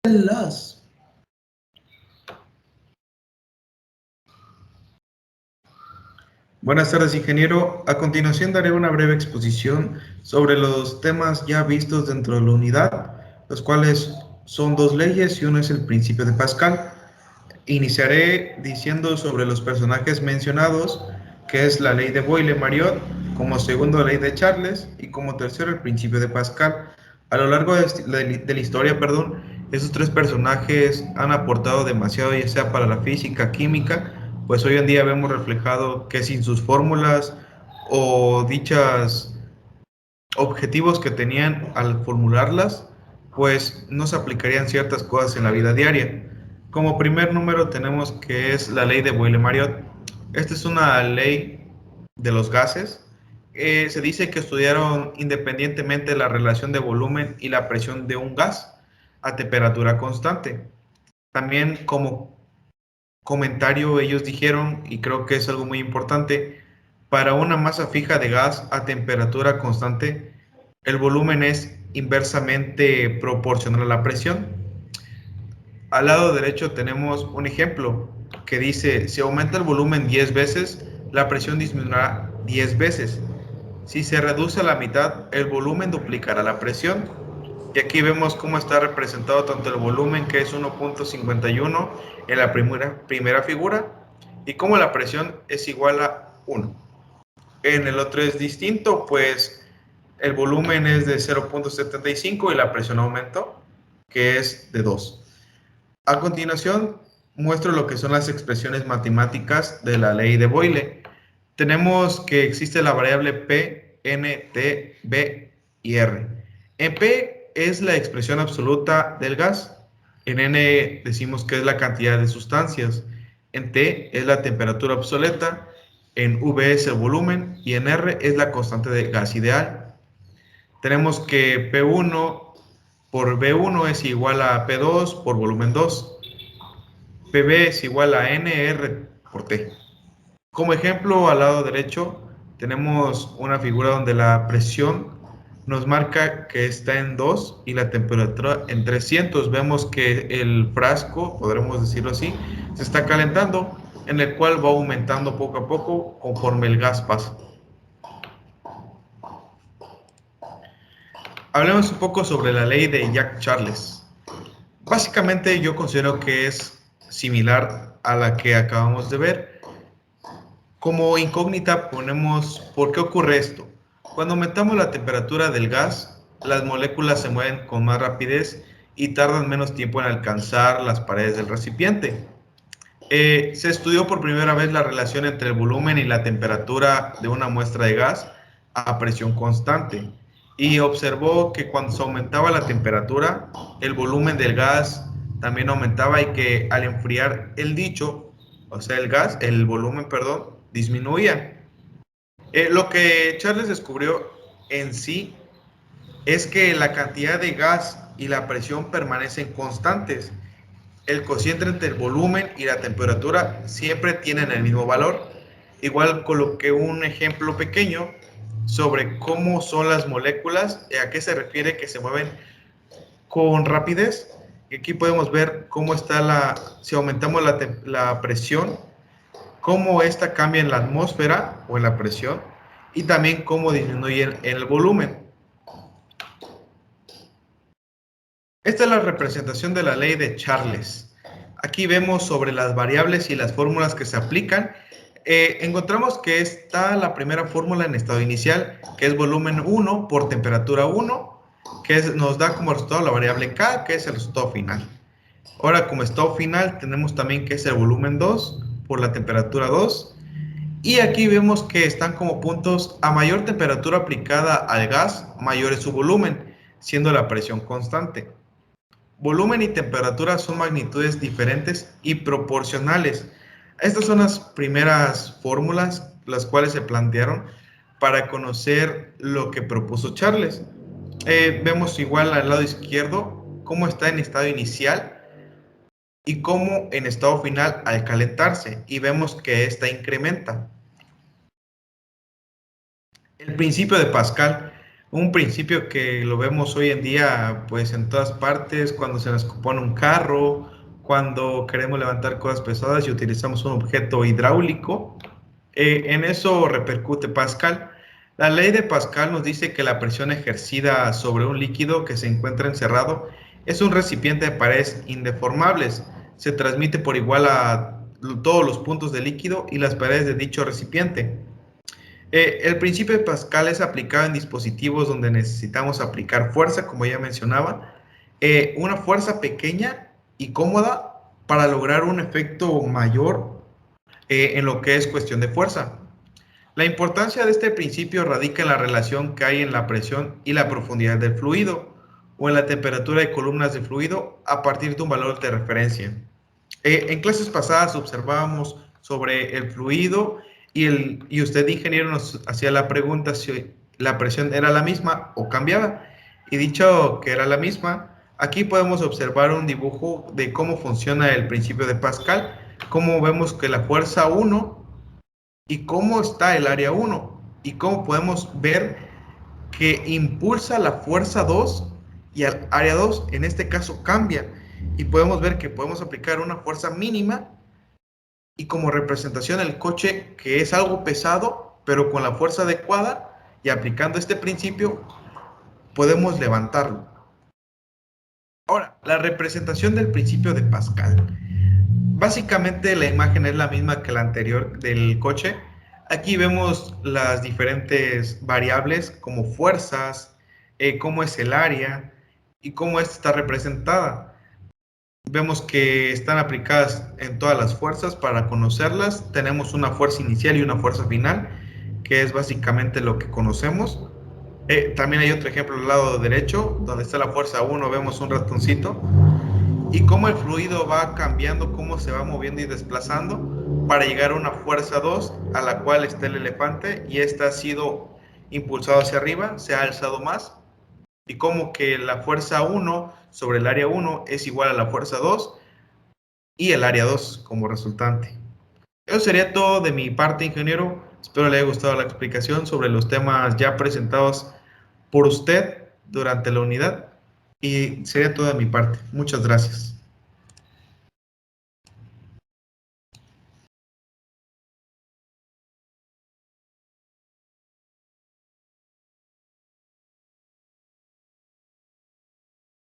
las. Buenas tardes, ingeniero. A continuación daré una breve exposición sobre los temas ya vistos dentro de la unidad, los cuales son dos leyes y uno es el principio de Pascal. Iniciaré diciendo sobre los personajes mencionados, que es la ley de Boyle-Mariotte, como segundo la ley de Charles y como tercero el principio de Pascal. A lo largo de la historia, esos tres personajes han aportado demasiado, ya sea para la física, química, pues hoy en día vemos reflejado que sin sus fórmulas o dichas objetivos que tenían al formularlas, pues no se aplicarían ciertas cosas en la vida diaria. Como primer número tenemos que es la ley de Boyle-Mariotte. Esta es una ley de los gases. Se dice que estudiaron independientemente la relación de volumen y la presión de un gas a temperatura constante. También como comentario ellos dijeron, y creo que es algo muy importante, para una masa fija de gas a temperatura constante, el volumen es inversamente proporcional a la presión. Al lado derecho tenemos un ejemplo que dice, si aumenta el volumen 10 veces, la presión disminuirá 10 veces. Si se reduce a la mitad, el volumen duplicará la presión. Y aquí vemos cómo está representado tanto el volumen, que es 1.51 en la primera figura, y cómo la presión es igual a 1. En el otro es distinto, pues el volumen es de 0.75 y la presión aumentó, que es de 2. A continuación, muestro lo que son las expresiones matemáticas de la ley de Boyle. Tenemos que existe la variable P, N, T, B y R. En P es la expresión absoluta del gas. En N decimos que es la cantidad de sustancias. En T es la temperatura obsoleta. En V es el volumen. Y en R es la constante de gas ideal. Tenemos que P1 por V1 es igual a P2 por volumen 2. PV es igual a NR por T. Como ejemplo, al lado derecho tenemos una figura donde la presión nos marca que está en 2 y la temperatura en 300. Vemos que el frasco, podremos decirlo así, se está calentando, en el cual va aumentando poco a poco conforme el gas pasa. Hablemos un poco sobre la ley de Jacques-Charles. Básicamente yo considero que es similar a la que acabamos de ver. Como incógnita ponemos, ¿por qué ocurre esto? Cuando aumentamos la temperatura del gas, las moléculas se mueven con más rapidez y tardan menos tiempo en alcanzar las paredes del recipiente. Se estudió por primera vez la relación entre el volumen y la temperatura de una muestra de gas a presión constante y observó que cuando se aumentaba la temperatura, el volumen del gas también aumentaba y que al enfriar el dicho, o sea, el volumen, disminuía. Lo que Charles descubrió en sí es que la cantidad de gas y la presión permanecen constantes. El cociente entre el volumen y la temperatura siempre tienen el mismo valor. Igual coloqué un ejemplo pequeño sobre cómo son las moléculas y a qué se refiere que se mueven con rapidez. Aquí podemos ver cómo está si aumentamos la presión, cómo esta cambia en la atmósfera o en la presión y también cómo disminuye en el volumen. Esta es la representación de la ley de Charles. Aquí vemos sobre las variables y las fórmulas que se aplican. Encontramos que está la primera fórmula en estado inicial, que es volumen 1 por temperatura 1, nos da como resultado la variable K, que es el resultado final. Ahora, como estado final, tenemos también que es el volumen 2 por la temperatura 2. Y aquí vemos que están como puntos: a mayor temperatura aplicada al gas, mayor es su volumen, siendo la presión constante. Volumen y temperatura son magnitudes diferentes y proporcionales. Estas son las primeras fórmulas las cuales se plantearon para conocer lo que propuso Charles. Vemos igual al lado izquierdo cómo está en estado inicial y cómo en estado final al calentarse, y vemos que esta incrementa. El principio de Pascal. Un principio que lo vemos hoy en día, pues en todas partes, cuando se nos compone un carro, cuando queremos levantar cosas pesadas y utilizamos un objeto hidráulico. En eso repercute Pascal. La ley de Pascal nos dice que la presión ejercida sobre un líquido que se encuentra encerrado es un recipiente de paredes indeformables. Se transmite por igual a todos los puntos del líquido y las paredes de dicho recipiente. El principio de Pascal es aplicado en dispositivos donde necesitamos aplicar fuerza, como ya mencionaba, una fuerza pequeña y cómoda para lograr un efecto mayor en lo que es cuestión de fuerza. La importancia de este principio radica en la relación que hay en la presión y la profundidad del fluido o en la temperatura de columnas de fluido a partir de un valor de referencia. En clases pasadas observábamos sobre el fluido y usted, ingeniero, nos hacía la pregunta si la presión era la misma o cambiaba. Y dicho que era la misma, aquí podemos observar un dibujo de cómo funciona el principio de Pascal, cómo vemos que la fuerza 1 y cómo está el área 1 y cómo podemos ver que impulsa la fuerza 2 y al área 2 en este caso cambia y podemos ver que podemos aplicar una fuerza mínima y como representación el coche que es algo pesado pero con la fuerza adecuada y aplicando este principio podemos levantarlo. Ahora, la representación del principio de Pascal. Básicamente la imagen es la misma que la anterior del coche. Aquí vemos las diferentes variables como fuerzas, cómo es el área y cómo esta está representada. Vemos que están aplicadas en todas las fuerzas. Para conocerlas tenemos una fuerza inicial y una fuerza final, que es básicamente lo que conocemos. También hay otro ejemplo al lado derecho, donde está la fuerza 1, vemos un ratoncito y cómo el fluido va cambiando, cómo se va moviendo y desplazando para llegar a una fuerza 2 a la cual está el elefante y esta ha sido impulsado hacia arriba, se ha alzado más y como que la fuerza 1 sobre el área 1 es igual a la fuerza 2 y el área 2 como resultante. Eso sería todo de mi parte, ingeniero. Espero le haya gustado la explicación sobre los temas ya presentados por usted durante la unidad y sería todo de mi parte. Muchas gracias.